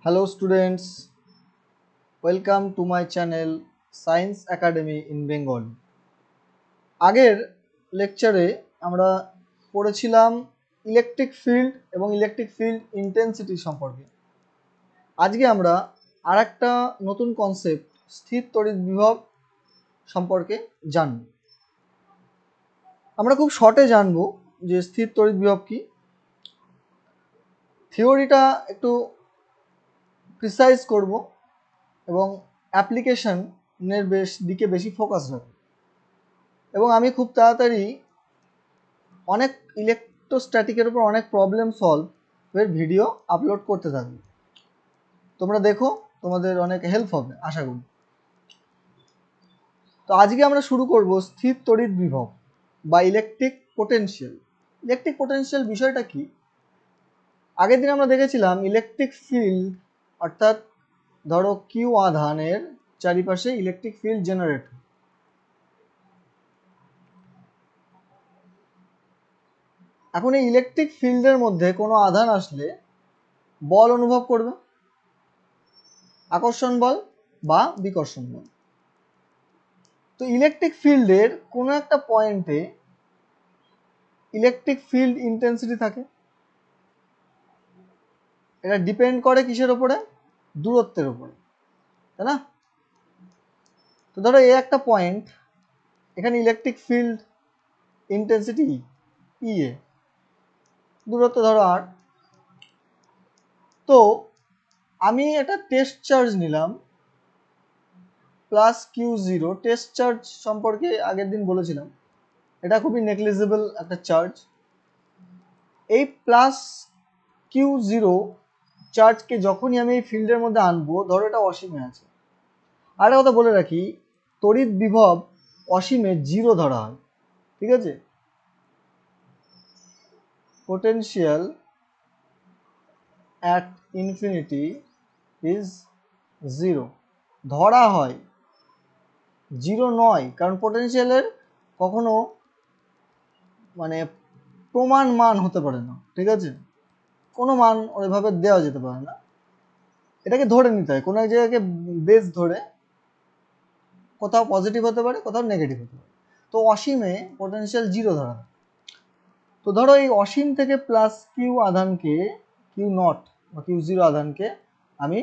Hello students, welcome to my channel Science Academy in Bengal. আগের লেকচারে আমরা পড়েছিলাম ইলেকট্রিক ফিল্ড এবং ইলেকট্রিক ফিল্ড ইন্টেন্সিটি সম্পর্কে। আজকে আমরা আরেকটা নতুন কনসেপ্ট স্থির তড়িৎ বিভব সম্পর্কে জানব। আমরা খুব শর্টে জানব যে স্থির তড়িৎ বিভব কি। থিওরিটা একটু প্রিসাইজ করব এবং অ্যাপ্লিকেশনের দিকে বেশি ফোকাস রাখব এবং আমি খুব তাড়াতাড়ি অনেক ইলেকট্রোস্ট্যাটিকের উপর অনেক প্রবলেম সলভের ভিডিও আপলোড করতে থাকবো। তোমরা দেখো, তোমাদের অনেক হেল্প হবে আশা করি। তো আজকে আমরা শুরু করব স্থির তড়িৎ বিভব বা ইলেকট্রিক পোটেনশিয়াল। ইলেকট্রিক পোটেনশিয়াল বিষয়টা কি? আগের দিন আমরা দেখেছিলাম ইলেকট্রিক ফিল্ড, অর্থাৎ ধরো কিউ আধানের চারিপাশে ইলেকট্রিক ফিল্ড জেনারেট। এখন এই ইলেকট্রিক ফিল্ডের মধ্যে কোনো আধান আসলে বল অনুভব করবে, আকর্ষণ বল বা বিকর্ষণ বল। তো ইলেকট্রিক ফিল্ডের কোনো একটা পয়েন্টে ইলেকট্রিক ফিল্ড ইন্টেন্সিটি থাকে। এটা ডিপেন্ড করে কিসের ওপরে? দূরত্বের উপরে, তাই না? তো ধরো এই একটা পয়েন্ট, এখানে ইলেকট্রিক ফিল্ড ইন্টেন্সিটি ইএ, দূরত্ব ধরো আর। তো আমি একটা টেস্ট চার্জ নিলাম plus Q zero. Test charge সম্পর্কে আগের দিন বলেছিলাম, এটা খুবই নেগলিজেবল একটা চার্জ। এই প্লাস কিউ জিরো চার্জকে যখনই আমি এই ফিল্ডের মধ্যে আনবো, ধরো এটা অসীমে আছে। আর একটা কথা বলে রাখি, তড়িৎ বিভব অসীমে জিরো ধরা হয়, ঠিক আছে? Potential at infinity is zero ধরা হয়, জিরো নয়। কারণ পোটেনশিয়ালের কখনো মানে প্রমাণ মান হতে পারে না, ঠিক আছে? কোনো মান ওইভাবে দেওয়া যেতে পারে না, এটাকে ধরে নিতে হয় কোনো এক জায়গাকে বেস ধরে। কোথাও পজিটিভ হতে পারে, কোথাও নেগেটিভ হতে পারে। তো অসীমে পোটেনশিয়াল জিরো ধরা হয়। তো ধরো এই অসীম থেকে প্লাস কিউ আধানকে, কিউ নট বা কিউ জিরো আধানকে আমি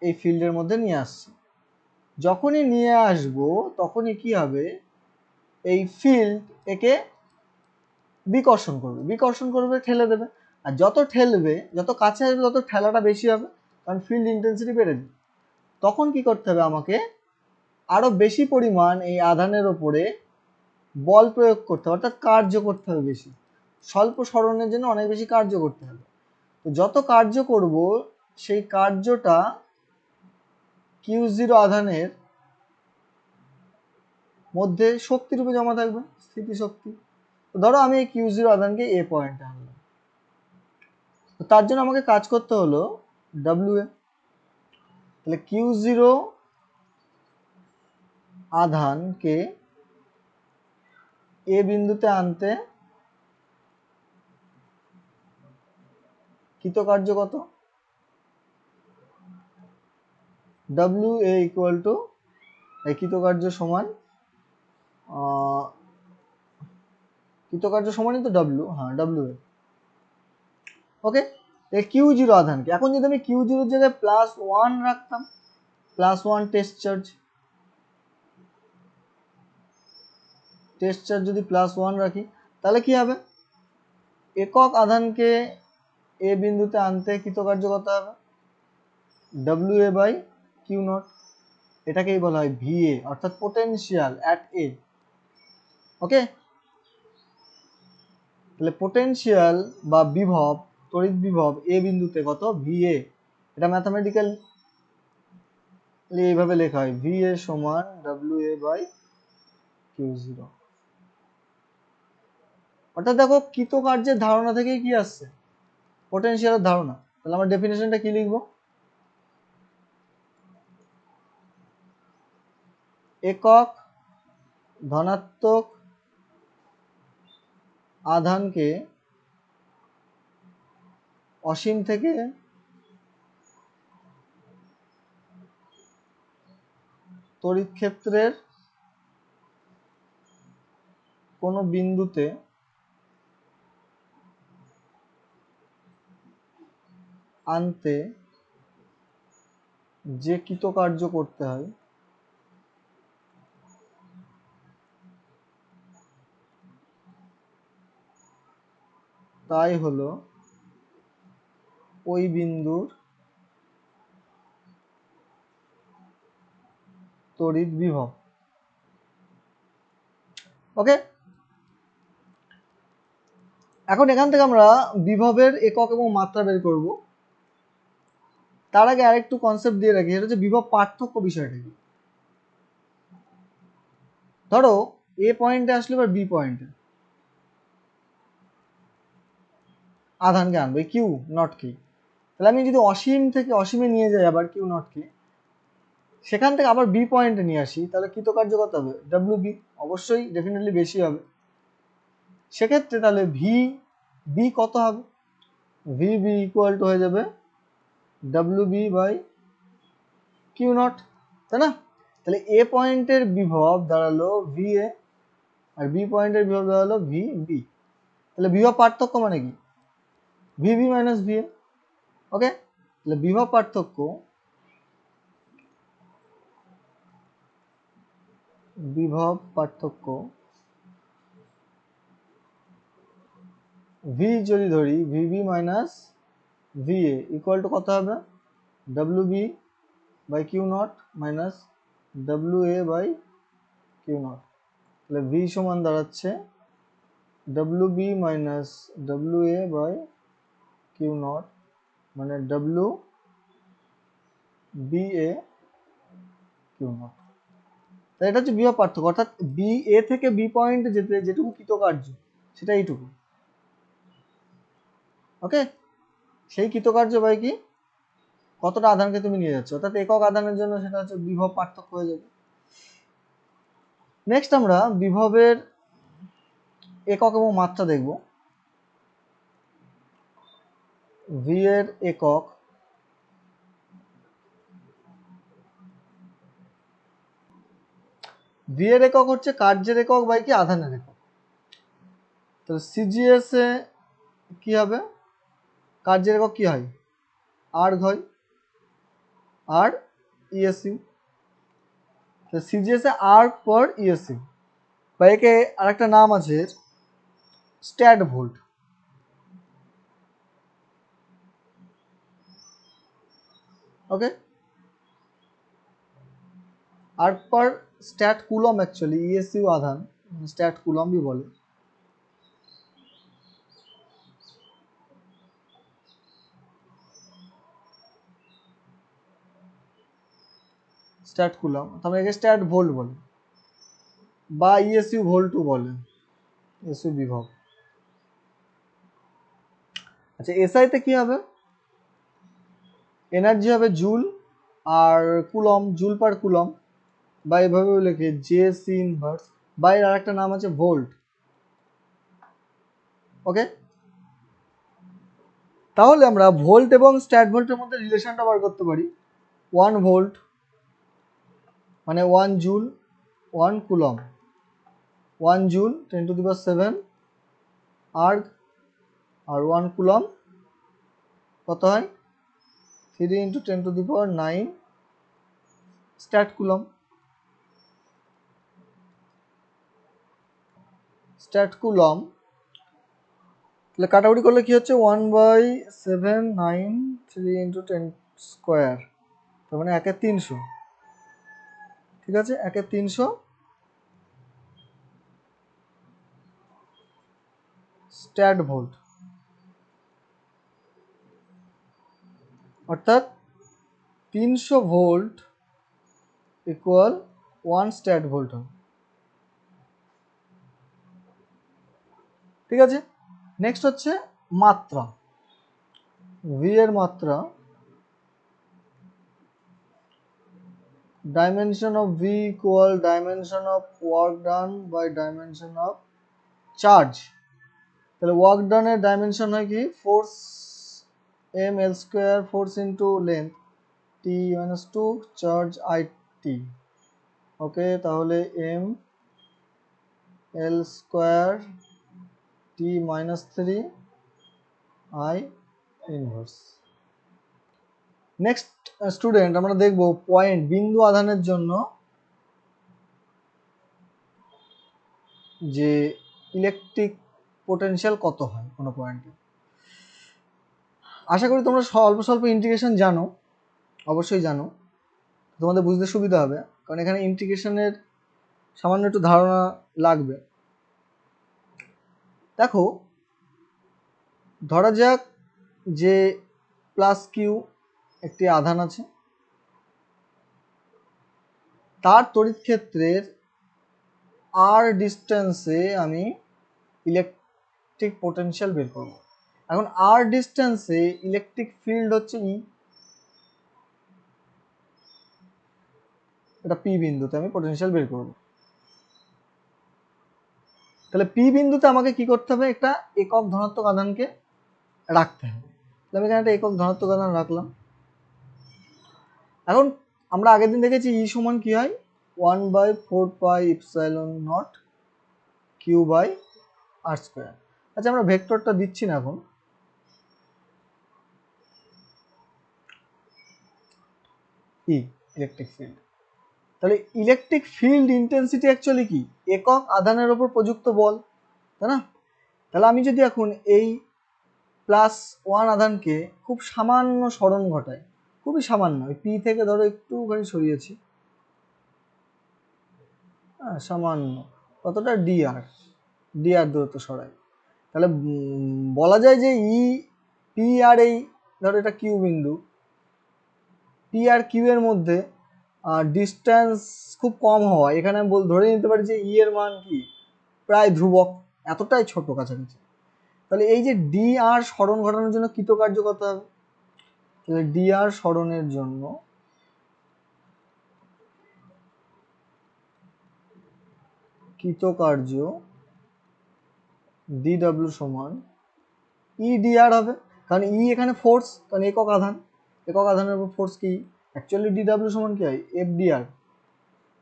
এই ফিল্ডের মধ্যে নিয়ে আসছি। যখনই নিয়ে আসবো তখনই কি হবে, এই ফিল্ড একে বিকর্ষণ করবে, ঠেলে দেবে। আর যত ঠেলবে, যত কাছে আসবে, তত ঠেলাটা বেশি হবে, কারণ ফিল্ড ইন্টেন্সিটি বেড়ে যাবে। তখন কি করতে হবে আমাকে? আরো বেশি পরিমাণ এই আধানের ওপরে বল প্রয়োগ করতে হবে, অর্থাৎ কার্য করতে হবে বেশি। স্বল্প সরণের জন্য অনেক বেশি কার্য করতে হবে। তো যত কার্য করব, সেই কার্যটা কিউ জিরো আধানের মধ্যে শক্তি রূপে জমা থাকবে, স্থিতিশক্তি। তো ধরো আমি এই কিউ জিরো আধানকে এ পয়েন্টে আনলাম, তো তার জন্য আমাকে কাজ করতে হলো ডাব্লিউ এ। তাহলে কিউ জিরো আধানকে এ বিন্দুতে আনতে কৃতকার্য কত? ডাব্লিউ এ ইকুয়াল টু, এই কৃতকার্য সমান কৃতকার্য সমানই তো ডাব্লিউ, হ্যাঁ ডাব্লিউ এ। ওকে, এই কিউ জিরো আধানকে এখন যদি আমি কিউ জিরোর জায়গায় প্লাস ওয়ান রাখতাম, প্লাস ওয়ান টেস্ট চার্জ যদি প্লাস ওয়ান রাখি, তাহলে কি হবে? একক আধানকে এ বিন্দুতে আনতে কৃতকার্য কত হবে? W A by Q nought. এটাকেই বলা হয় ভিএ, অর্থাৎ পোটেনশিয়াল অ্যাট এ। ওকে, তাহলে পোটেনশিয়াল বা বিভব, তড়িৎ বিভব এ বিন্দুতে কত? ভিএ। এটা ম্যাথমেটিক্যাল এইভাবে লেখা হয়, ভিএ সমান W A by Q zero. অর্থাৎ দেখো, কৃতকার্যের ধারণা থেকেই কি আসছে? পোটেনশিয়ালের ধারণা। তাহলে আমরা ডেফিনেশনটা কি লিখবো? একক ধনাত্মক আধানকে অসীম থেকে তড়িৎ ক্ষেত্রের কোনো বিন্দুতে আনতে যে কৃতকার্য করতে হয় তাই হলো ওই বিন্দুর তড়িৎ বিভব। ওকে, এখন এখান থেকে আমরা বিভবের একক এবং মাত্রা বের করব। তার আগে আরেকটু কনসেপ্ট দিয়ে রাখি, সেটা হচ্ছে বিভব পার্থক্য বিষয়টা কি। ধরো এ পয়েন্টে আসলে এবার বি পয়েন্টে আধানকে আনবে কিউ নট কে, তাহলে আমি যদি অসীম থেকে অসীমে নিয়ে যাই আবার কিউ নট কে, সেখান থেকে আবার বি পয়েন্টে নিয়ে আসি, তাহলে কৃতকার্য কত হবে? ডাব্লিউ বি, অবশ্যই ডেফিনেটলি বেশি হবে। সেক্ষেত্রে তাহলে ভি বি কত হবে? ভি বি ইকুয়াল টু হয়ে যাবে W B by Q not, তাই না? তাহলে এ পয়েন্টের বিভব দাঁড়ালো ভি এ আর বি পয়েন্টের বিভব দাঁড়ালো ভি বি। তাহলে বিভব পার্থক্য মানে কি? V B minus V A. Okay, তাহলে বিভব পার্থক্য ভি যদি ধরি V B minus V A equal to কত হবে? W B by Q naught minus W A by Q naught. তাহলে ভি সমান দাঁড়াচ্ছে W B minus W A by Q naught মানে W B A Q not. তাই এটা হচ্ছে বিভব পার্থক্য, অর্থাৎ বি এ থেকে বি পয়েন্টে যেতে যেটুকু কৃতকার্য সেটা এইটুকু। ওকে, সেই কৃতকার্য বাই কি কতটা আধানকে তুমি নিয়ে যাচ্ছ, অর্থাৎ একক আধানের জন্য সেটা হচ্ছে বিভব পার্থক্য হয়ে যাবে। নেক্সট আমরা বিভবের একক এবং মাত্রা দেখব। ভি এর একক ভি এর একক হচ্ছে কার্যের একক বাই কি আধানের একক। তো সিজিএস এ কি হবে? কার্যের একক কি হয়? আর্গ হয়, আর ইএসইউ। তো সিজিএস এ আর্গ পার ইএসইউ, বা একে আরেকটা নাম আছে স্ট্যাট ভোল্ট। ওকে, আর্গ পার স্ট্যাট কুলম, অ্যাকচুয়ালি ইএসইউ আধান স্ট্যাট কুলমই বলে। স্ট্যাট কুলম, তাহলে একে স্ট্যাট ভোল্ট বলে বা ইএসইউ ভোল্টও বলে, ইএসইউ বিভব। আচ্ছা, এসআই তে কি হবে? এনার্জি হবে জুল আর কুলম, জুল পার কুলম, বা এভাবেও লেখে জে সি ইনভার্স, বা এর আরেকটা নাম আছে ভোল্ট। ওকে, তাহলে আমরা ভোল্ট এবং স্ট্যাট ভোল্টের মধ্যে রিলেশনটা বার করতে পারি। 1 ভোল্ট মানে 1 জুল 1 কুলম, 1 জুল 10⁷ আর্গ, আর 1 কুলম কত হয়? 3 × 10⁹ স্ট্যাট কুলম। স্ট্যাট কুলম, তাহলে কাটাকুটি করলে কি হচ্ছে? 1/7 9 3 × 10², তার মানে 1/300। ঠিক আছে, 1/300 স্ট্যাট ভোল্ট, অর্থাৎ 300 ভোল্ট ইকুয়াল 1 স্ট্যাট ভোল্ট হয়। ঠিক আছে, নেক্সট হচ্ছে মাত্রা। ভি এর মাত্রা, dimension of V equal dimension of work done by dimension of charge. তাহলে ওয়ার্ক ডানের ডাইমেনশন হয় কি? Force M L square, force into length T -2, charge I T. Okay, তাহলে M L square T minus 3 I inverse. Next student, আমরা দেখব point বিন্দু আধানের জন্য যে ইলেকট্রিক পোটেনশিয়াল কত হয় কোনো পয়েন্টে। আশা করি তোমরা অল্প স্বল্প ইন্টিগ্রেশন জানো, অবশ্যই জানো, তোমাদের বুঝতে সুবিধা হবে, কারণ এখানে ইন্টিগ্রেশনের সামান্য একটু ধারণা লাগবে। দেখো, ধরা যাক যে প্লাস কিউ একটি আধান আছে, তার তড়িৎ ক্ষেত্রের আর ডিস্টেন্সে আমি ইলেকট্রিক পোটেনশিয়াল বের করব। এখন আর ডিস্টেন্সে ইলেকট্রিক ফিল্ড হচ্ছে ই, এটা পি বিন্দুতে আমি পোটেনশিয়াল বের করব। তাহলে পি বিন্দুতে আমাকে কি করতে হবে, একটা একক ধনাত্মক আধানকে রাখতে হবে। তাহলে আমি এখানে একটা একক ধনাত্মক আধান রাখলাম। এখন আমরা আগের দিন দেখেছি ই সমান কি হয়, 1/4πε0 কিউ বাই আর স্কোয়ার। আচ্ছা, আমরা ভেক্টরটা দিচ্ছি না এখন, ই ইলেকট্রিক ফিল্ড। তাহলে ইলেকট্রিক ফিল্ড ইন্টেন্সিটি অ্যাকচুয়ালি কি, একক আধানের ওপর প্রযুক্ত বল, তাই না? তাহলে আমি যদি এখন এই +1 আধানকে খুব সামান্য সরণ ঘটাই, খুবই সামান্য, ওই পি থেকে ধরো একটুখানি সরিয়েছি, হ্যাঁ সামান্য, কতটা ডিআর দূরত্ব সরাই, তাহলে বলা যায় যে ই পি আর এই ধরো এটা কিউ বিন্দু, পি আর কিউ এর মধ্যে ডিস্টেন্স খুব কম হওয়া, এখানে আমি ধরে নিতে পারি যে ই এর মান কি প্রায় ধ্রুবক, এতটাই ছোট কাছাকাছি। তাহলে এই যে ডি আর সরণ ঘটানোর জন্য কৃতকার্য কত হবে, তাহলে ডি আর সরণের জন্য কৃতকার্য ডি ডাব্লিউ সমান ই ডি আর হবে, কারণ ই এখানে ফোর্স, কারণ একক আধানের উপর ফোর্স কি, অ্যাকচুয়ালি ডি ডাব্লিউ সমান কি হয়, এফ ডি আর,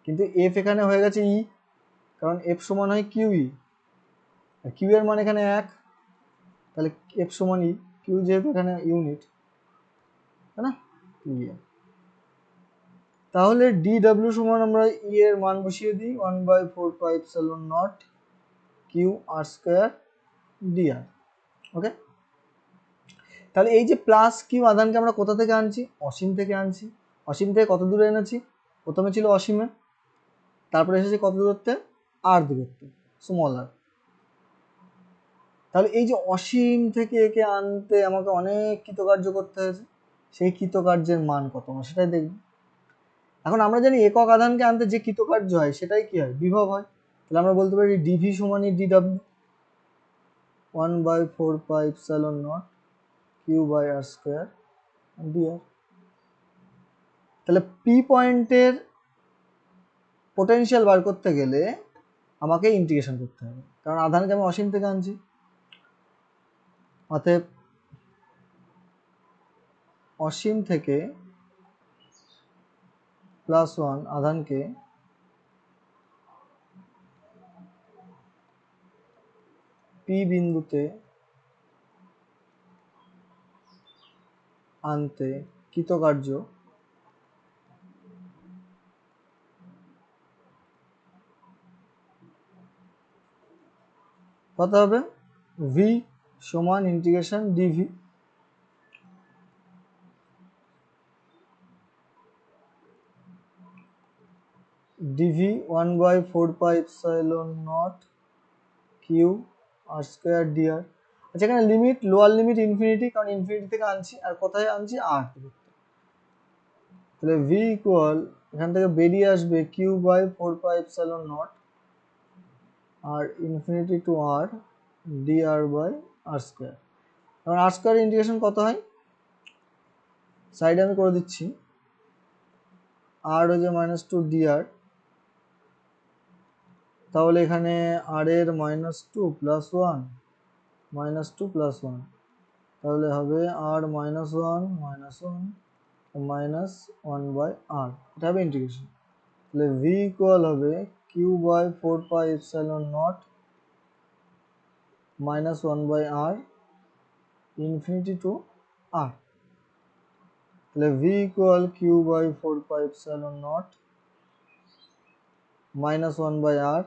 কিন্তু এফ এখানে হয়ে গেছে ই, কারণ এফ সমান হয় কিউ ই, আর কিউ এর মান এখানে 1, তাহলে এফ সমান ই, কিউ যেহেতু এখানে ইউনিট, তাই না, তাহলে ডি ডাব্লিউ সমান আমরা ই এর মান বসিয়ে দিই 1/4πε0 কিউ আর স্কোয়ার ডি আর। ওকে, তাহলে এই যে প্লাস কিউ আধানকে আমরা কোথা থেকে আনছি, অসীম থেকে আনছি। অসীম থেকে কত দূরে এনেছি, প্রথমে ছিল অসীমে, তারপরে এসেছে কত দূরত্বে, আর দূরত্বে, স্মল আর। তাহলে এই যে অসীম থেকে একে আনতে আমাকে অনেক কৃতকার্য করতে হয়েছে, সেই কৃতকার্যের মান কত আমরা সেটাই দেখব। এখন আমরা জানি একক আধানকে আনতে যে কৃতকার্য হয় সেটাই কি হয়, বিভব হয়। তাহলে আমরা বলতে পারি ডিভি সমান D W, 1/4πε0 Q by R square D R. তাহলে পি পয়েন্টের পোটেনশিয়াল বার করতে গেলে আমাকে ইন্টিগ্রেশন করতে হবে, কারণ আধানকে আমি অসীম থেকে আনছি। অতএব অসীম থেকে +1 আধানকে পি বিন্দুতে আনতে কৃতকার্য কত হবে, ভি সমান integration DV, DV 1/4πε0 Q R square D আর। আচ্ছা, এখানে লিমিট, লোয়ার লিমিট ইনফিনিটি, কারণ ইনফিনিটি থেকে আনছি, আর কোথায় আনছি, আর। তাহলে ভি ইকুয়াল, এখান থেকে বেরিয়ে আসবে q/4πε0 আর infinity to R D R by R square. এখন আর স্কোয়ার ইন্টিগ্রেশন কত হয়, সাইডে আমি করে দিচ্ছি, আর হচ্ছে -2 ডি আর, তাহলে এখানে আর এর -2 + 1 -2 + 1, তাহলে হবে আর -1 -1 -1/r, এটা হবে ইন্টিগ্রেশন। তাহলে ভি ইকুয়াল হবে Q by 4 pi epsilon naught minus 1 by R infinity to R. তাহলে V equal Q by 4 pi epsilon naught minus 1 by R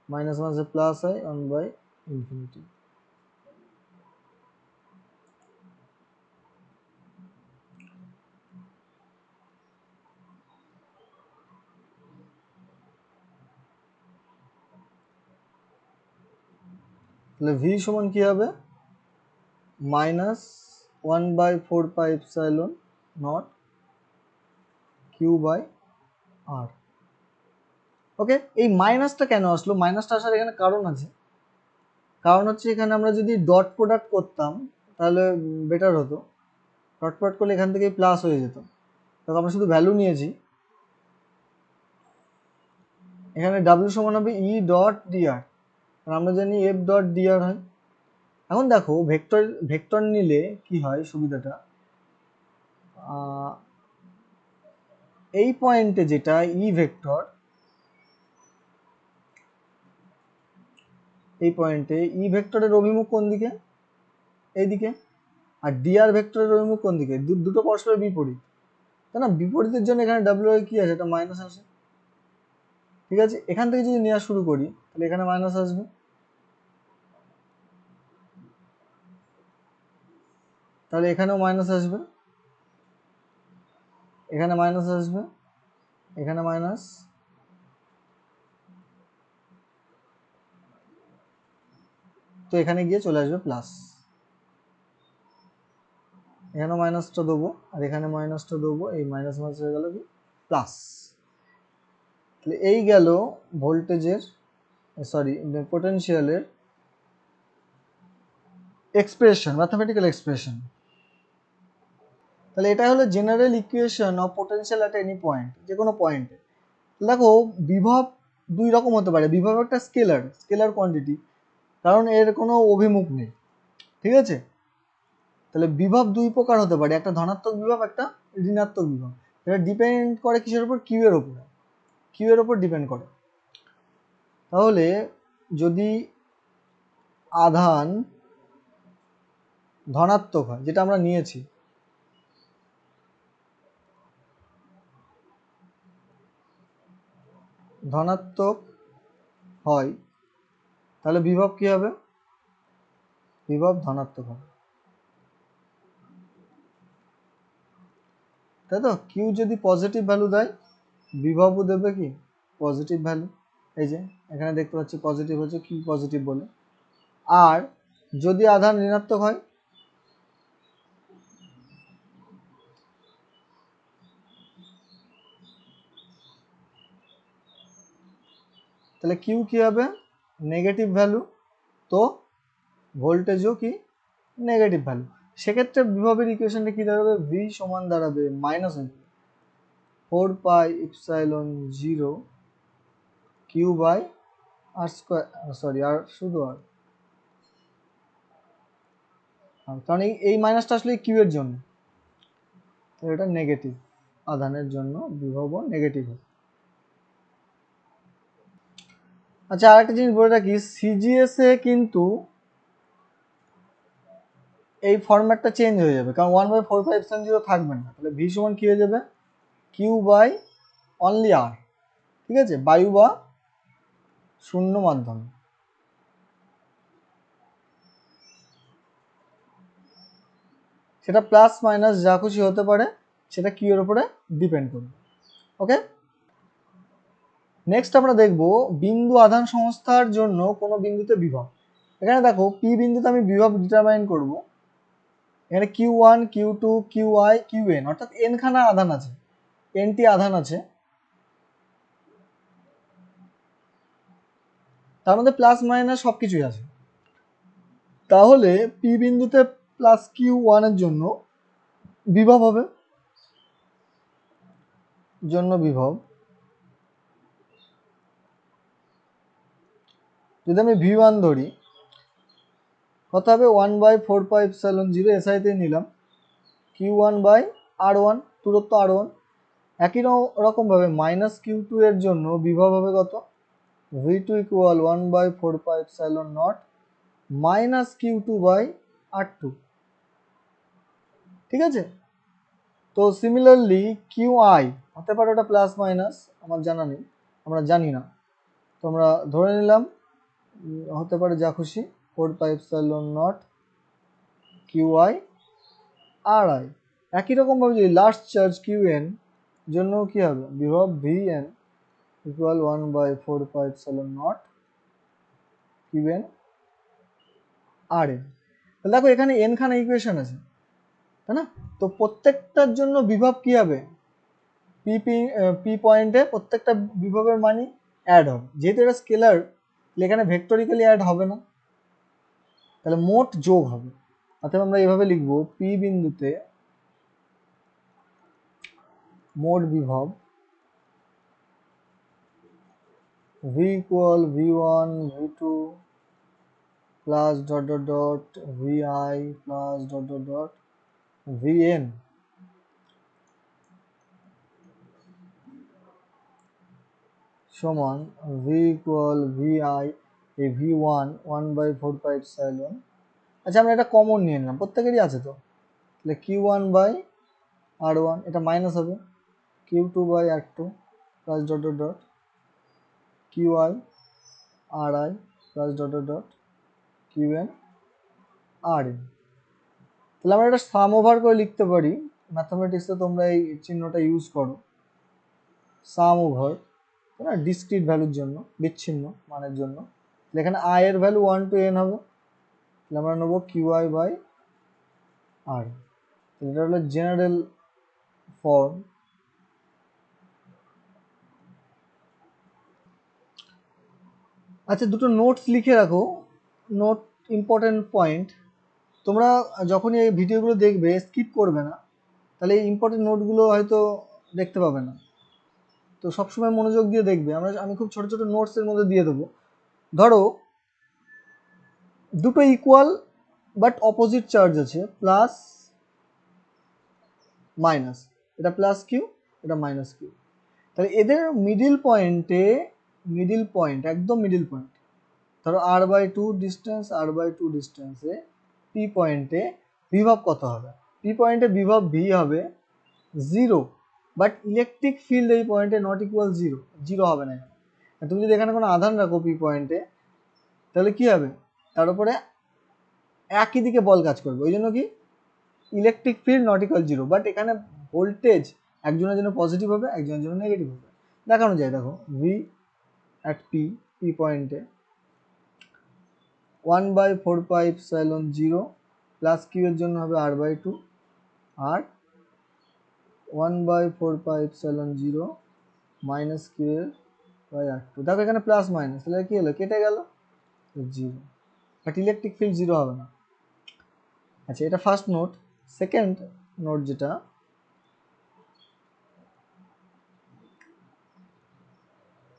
minus 1 से प्लस है 1 बाई इंफिनिटी। তাহলে ভি সমান কি হবে minus 1 by 4 pi epsilon naught Q by R. Okay, এই মাইনাসটা কেন আসলো? মাইনাসটা আসার এখানে কারণ আছে। কারণ হচ্ছে এখানে আমরা যদি ডট প্রোডাক্ট করতাম তাহলে বেটার হতো। ডট প্রোডাক্ট করলে এখান থেকেই প্লাস হয়ে যেত। তখন আমরা শুধু ভ্যালু নিয়েছি। এখানে ডাব্লিউ সমান হবে ই ডট ডিআর, আর আমরা জানি এফ ডট ডিআর হয়। এখন দেখো ভেক্টর নিলে কি হয় সুবিধাটা, এই পয়েন্টে যেটা ই ভেক্টর, এই পয়েন্টে ই ভেক্টরের অভিমুখ কোন দিকে? এইদিকে। আর ডিআর ভেক্টরের অভিমুখ কোন দিকে? দুটো পরস্পরের বিপরীত, তাই না? বিপরীতের জন্য এখানে ডাব্লিউ কি আছে? এটা মাইনাস আসে। ঠিক আছে, এখান থেকে যদি নেওয়া শুরু করি তাহলে এখানে মাইনাস আসবে, তাহলে এখানেও মাইনাস আসবে, এখানে মাইনাস আসবে, এখানে মাইনাস, তো এখানে গিয়ে চলে আসবে প্লাস। এখানে মাইনাসটা দেবো আর এখানে মাইনাসটা দেবো, এই মাইনাস মাইনাস হয়ে গেল কি প্লাস। তাহলে এই গেল ভোল্টেজের, সরি পোটেনশিয়ালের এক্সপ্রেশন, ম্যাথমেটিক্যাল এক্সপ্রেশন। তাহলে এটা হলো general equation of potential at any point, যে কোনো পয়েন্টে। দেখো বিভব দুই রকম হতে পারে। বিভব একটা স্কেলার কোয়ান্টিটি, কারণ এর কোনো অভিমুখ নেই। ঠিক আছে, তাহলে বিভব দুই প্রকার হতে পারে, একটা ধনাত্মক বিভব, একটা ঋণাত্মক বিভব। এটা ডিপেন্ড করে কিসের উপর? কিউ এর উপর। কিউ এর উপর ডিপেন্ড করে। তাহলে যদি আধান ধনাত্মক হয়, যেটা আমরা নিয়েছি, ধনাত্মক হয়, তাহলে বিভব কি হবে? বিভব ধনাত্মক হবে, তাই তো? কিউ যদি পজিটিভ ভ্যালু দেয়, বিভবও দেবে কি পজিটিভ ভ্যালু। এই যে এখানে দেখতে পাচ্ছি পজিটিভ হচ্ছে, কিউ পজিটিভ বলে। আর যদি আধান ঋণাত্মক হয়, তাহলে কিউ কি হবে? নেগেটিভ ভ্যালু, তো ভোল্টেজও কি নেগেটিভ ভ্যালু। সেক্ষেত্রে বিভবের ইকুয়েশনটা কি দাঁড়াবে? ভি সমান দাঁড়াবে minus 4 pi epsilon 0 Q by R square, sorry R শুধু আর, কারণ এই মাইনাসটা আসলে কিউ এর জন্য, তো এটা নেগেটিভ আধানের জন্য বিভবও নেগেটিভ হবে। আচ্ছা, আরেকটা জিনিস বলে রাখি, সিজিএস এ কিন্তু এই ফরম্যাটটা চেঞ্জ হয়ে যাবে, কারণ 1/4πε0 থাকবে না। তাহলে ভি সমান কি হয়ে যাবে? কিউ বাই অনলি আর। ঠিক আছে, বায়ু বা শূন্য মাধ্যমে। সেটা প্লাস মাইনাস যা খুশি হতে পারে, সেটা কিউ এর উপরে ডিপেন্ড করবে। ওকে, নেক্সট আমরা দেখব বিন্দু আধান সংস্থার জন্য কোনো বিন্দুতে বিভব। এখানে দেখো পি বিন্দুতে আমি বিভব ডিটারমাইন করব। এখানে Q one, Q two, Q I, Q N, অর্থাৎ এন খানা আধান আছে, এনটি আধান আছে, তার মধ্যে প্লাস মাইনাস সবকিছুই আছে। তাহলে পি বিন্দুতে প্লাস কিউ ওয়ানের জন্য বিভব হবে, জন্য বিভব যদি আমি ভি ওয়ান ধরি, কত হবে? 1/4πε0 এসআইতে নিলাম Q one by R one, দূরত্ব আর ওয়ান, একই রকম ভাবে মাইনাস কিউ টু এর জন্য বিভব হবে কত, v2 equal 1/4πε0 minus Q two by r2। ঠিক আছে, তো সিমিলারলি কিউ আই হতে পারে ওটা প্লাস মাইনাস, আমার জানা নেই, আমরা জানি না, তো আমরা ধরে নিলাম হতে পারে যা খুশি 4πε0 কিউ আই আর আই। একই রকম ভাবে যদি লাস্ট চার্জ কিউ এন জন্য কি হবে, বিভব V N equal 1/4πε0 Q N R N. তাহলে দেখো এখানে এন খানা ইকুয়েশন আছে, তাই না? তো প্রত্যেকটার জন্য বিভব কি হবে, পি পি পি পয়েন্টে প্রত্যেকটা বিভবের মানই অ্যাড হবে, যেহেতু এটা স্কেলার এখানে ভেক্টরিক্যালি অ্যাড হবে না, তাহলে মোট যোগ হবে। অর্থাৎ আমরা এভাবে লিখবো পি বিন্দুতে মোট বিভব V equal v1 v2 plus dot dot dot vi plus dot dot dot vn সমান v ইকুয়াল vi এই v1 1/4πε। আচ্ছা আমরা এটা কমন নিয়ে নিলাম, প্রত্যেকেরই আছে তো, তাহলে q1 বাই r1 এটা মাইনাস হবে, q2 by r2 plus dot dot dot qi ri plus dot dot dot qn rn। তাহলে আমরা এটা সাম ওভার করে লিখতে পারি, ম্যাথমেটিক্সে তোমরা এই চিহ্নটা ইউজ করো, সাম ওভার, না ডিসক্রিট ভ্যালুর জন্য, বিচ্ছিন্ন মানের জন্য। এখানে i এর ভ্যালু 1 to n হবে, তাহলে আমরা নেবো qi বাই r। এটা হলো জেনারেল ফর্ম। আচ্ছা দুটো নোটস লিখে রাখো, নোট ইম্পর্টেন্ট পয়েন্ট, তোমরা যখনই এই ভিডিওগুলো দেখবে স্কিপ করবে না, তাহলে এই ইম্পর্টেন্ট নোটগুলো হয়তো দেখতে পাবে না, তো সবসময় মনোযোগ দিয়ে দেখবে। আমি খুব ছোট ছোট নোটসের মধ্যে দিয়ে দেবো। ধরো দুটো ইকুয়াল বাট অপোজিট চার্জ আছে, প্লাস মাইনাস, এটা প্লাস কিউ এটা মাইনাস কিউ, তাহলে এদের মিডিল পয়েন্টে, মিডিল পয়েন্ট একদম মিডিল পয়েন্ট, ধরো r/2 ডিস্টেন্স r/2 ডিস্টেন্সে পি পয়েন্টে বিভব কত হবে, পি পয়েন্টে বিভব ভি হবে 0, বাট ইলেকট্রিক ফিল্ড এই পয়েন্টে নট ইকুয়াল 0, 0 হবে না। তুমি যদি এখানে কোনো আধান রাখো পি পয়েন্টে, তাহলে কি হবে, তার উপরে একই দিকে বল কাজ করবে, ওই জন্য কি electric field not equal 0, but এখানে ভোল্টেজ একজনের জন্য পজিটিভ হবে একজনের জন্য নেগেটিভ হবে, দেখানো যায়। দেখো ভি অ্যাট পি, পি পয়েন্টে 1/4πε0 প্লাস কিউ এর জন্য হবে r/2 আর 1/4πε0 মাইনাস কিউ এর বাই r2। দেখো এখানে প্লাস মাইনাস, তাহলে কি হলো, কেটে গেল 0, বাট ইলেকট্রিক ফিল্ড 0 হবে না। আচ্ছা এটা ফার্স্ট নোট। সেকেন্ড নোট যেটা,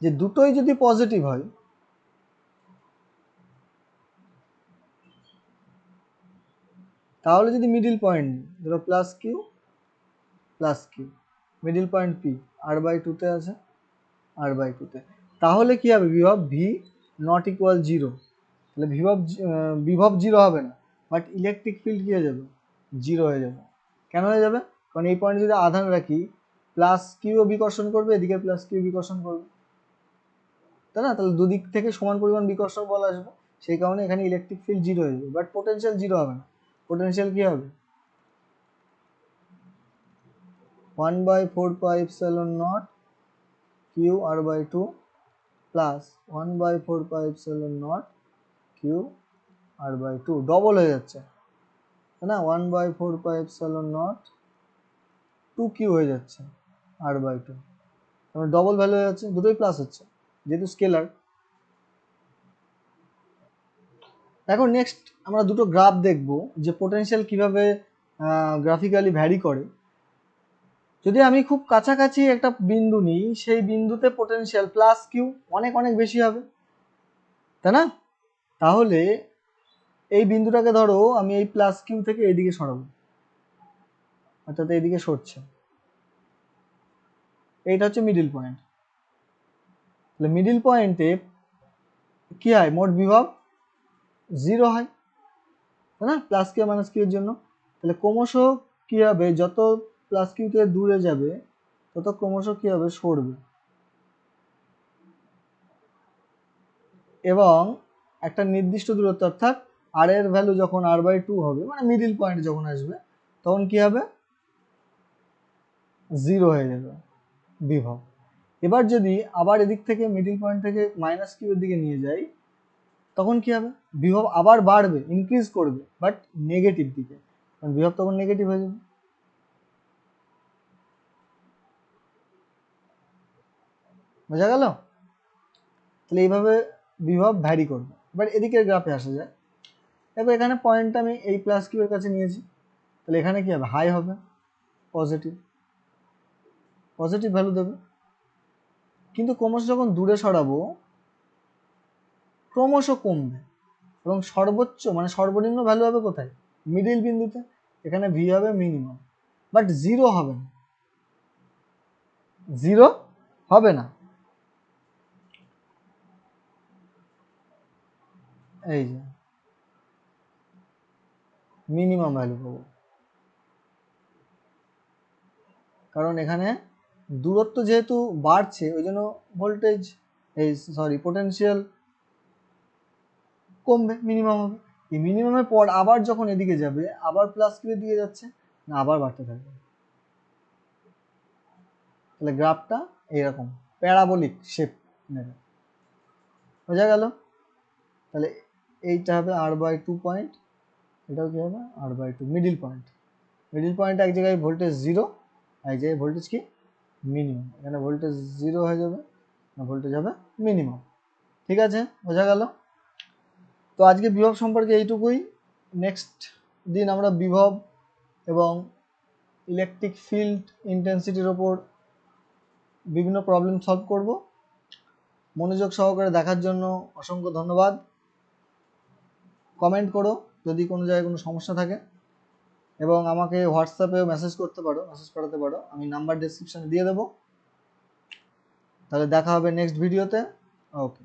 যে দুটোই যদি পজিটিভ হয়, তাহলে যদি মিডিল পয়েন্ট ধরো plus Q, middle point P r/2 তে আছে, r/2 তে, তাহলে কি হবে, বিভব ভি নট ইকুয়াল 0, তাহলে বিভব 0 হবে না, বাট ইলেকট্রিক ফিল্ড কি হয়ে যাবে, 0 হয়ে যাবে। কেন হয়ে যাবে, কারণ এই পয়েন্টে যদি আধান রাখি প্লাস কিউ বিকর্ষণ করবে, এদিকে প্লাস কিউ বিকর্ষণ করবে, তাই না? তাহলে দুদিক থেকে সমান পরিমাণ বিকর্ষণ বল আসবে, সেই কারণে এখানে ইলেকট্রিক ফিল্ড 0 হয়ে যাবে, বাট পোটেনশিয়াল 0 হবে না। পোটেনশিয়াল কি হবে, 1/4πε0 Q r/2 plus 1/4πε0 Q r/2, double হয়ে যাচ্ছে, তাই না? 1/4πε0 2 কিউ হয়ে যাচ্ছে r/2, তাহলে ডবল ভ্যালু হয়ে যাচ্ছে, দুটোই প্লাস হচ্ছে যেহেতু স্কেলার। দেখো নেক্সট আমরা দুটো গ্রাফ দেখব যে পোটেনশিয়াল কিভাবে গ্রাফিক্যালি ভ্যারি করে। যদি আমি খুব কাছাকাছি একটা বিন্দু নিই, সেই বিন্দুতে পোটেনশিয়াল প্লাস কিউ অনেক অনেক বেশি হবে, তাই না? তাহলে এই বিন্দুটাকে ধরো আমি এই প্লাস কিউ থেকে এইদিকে সরাবো, অর্থাৎ এইদিকে সরছে, এইটা হচ্ছে মিডিল পয়েন্ট। তাহলে মিডিল পয়েন্টে কি হয়, মোট বিভব 0 হয়, তাই না, প্লাস কিউ মাইনাস কিউ এর জন্য। তাহলে ক্রমশ কি হবে, যত প্লাস কিউ থেকে দূরে যাবে তত ক্রমশ কি হবে, সরবে। এবং একটা নির্দিষ্ট দূরত্ব, অর্থাৎ আর এর ভ্যালু যখন r/2 হবে, মানে মিডিল পয়েন্ট যখন আসবে, তখন কি হবে, 0 হয়ে যাবে বিভব। এবার যদি আবার এদিক থেকে মিডিল পয়েন্ট থেকে মাইনাস কিউ এর দিকে নিয়ে যাই, তখন কি হবে, বিভব আবার বাড়বে, ইনক্রিজ করবে, বাট নেগেটিভ দিকে, কারণ বিভব তখন নেগেটিভ হয়ে যাবে। বোঝা গেল? তাহলে এইভাবে বিভব ভ্যারি করবে। এবার এদিকের গ্রাফে আসা যায়। এবার এখানে পয়েন্টটা আমি এই প্লাস কিউ এর কাছে নিয়েছি, তাহলে এখানে কি হবে, হাই হবে, পজিটিভ ভ্যালু দেবে। কিন্তু ক্রমশ যখন দূরে সরাবো ক্রমশ কমবে, এবং সর্বোচ্চ মানে সর্বনিম্ন ভ্যালু হবে কোথায়, মিডিল বিন্দুতে। এখানে ভি হবে মিনিমাম, বাট 0 হবে না, 0 হবে না। এই যে মিনিমাম ভ্যালু পাবো, কারণ এখানে দূরত্ব যেহেতু বাড়ছে, ওই জন্য ভোল্টেজ পোটেনশিয়াল কমবে, মিনিমাম হবে। এই মিনিমামের পর আবার যখন এদিকে যাবে, আবার প্লাস কিউ এর দিকে যাচ্ছে না, আবার বাড়তে থাকবে। তাহলে গ্রাফটা এইরকম প্যারাবোলিক শেপ নেবে। বোঝা গেল? তাহলে এইটা হবে r/2 পয়েন্ট, এটাও কি হবে r/2, middle point. Middle point এক জায়গায় ভোল্টেজ 0, এক জায়গায় ভোল্টেজ কি মিনিমাম। এখানে ভোল্টেজ 0 হয়ে যাবে, ভোল্টেজ হবে মিনিমাম। ঠিক আছে, বোঝা গেল? তো আজকে বিভব সম্পর্কে এইটুকুই। নেক্সট দিন আমরা বিভব এবং ইলেকট্রিক ফিল্ড ইন্টেন্সিটির ওপর বিভিন্ন প্রবলেম সলভ করব। মনোযোগ সহকারে দেখার জন্য অসংখ্য ধন্যবাদ। কমেন্ট করো যদি কোনো জায়গায় কোনো সমস্যা থাকে, এবং আমাকে হোয়াটসঅ্যাপেও মেসেজ পাঠাতে পারো, আমি নাম্বার ডেসক্রিপশনে দিয়ে দেবো। তাহলে দেখা হবে নেক্সট ভিডিওতে। ওকে।